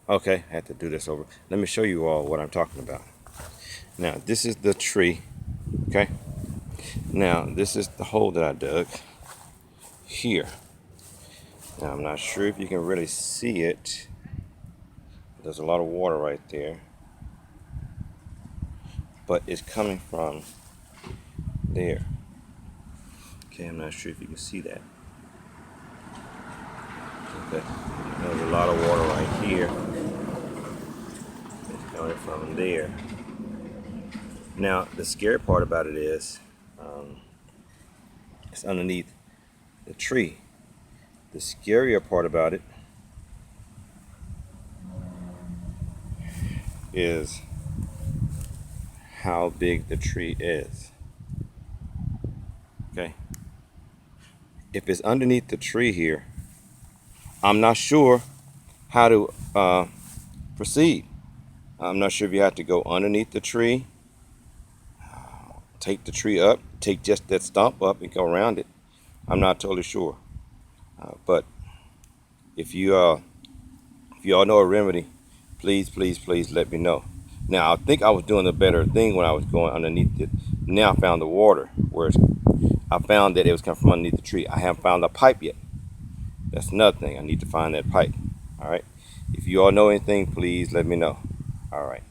Okay, I had to do this over. Let me show you all what I'm talking about. Now, this is the tree. Okay. Now, this is the hole that I dug here. Now, I'm not sure if you can really see it. There's a lot of water right there. But it's coming from there. Okay, I'm not sure if you can see that. Okay. There's a lot of water right here. It's coming from there. Now, the scary part about it is it's underneath the tree. The scarier part about it is how big the tree is. Okay. If it's underneath the tree here, I'm not sure how to proceed. I'm not sure if you have to go underneath the tree, take the tree up, take just that stump up and go around it. I'm not totally sure. But if you all know a remedy, please, please, please let me know. Now, I think I was doing a better thing when I was going underneath it. Now I found the water, whereas I found that it was coming from underneath the tree. I haven't found a pipe yet. That's another thing. I need to find that pipe. All right. If you all know anything, please let me know. All right.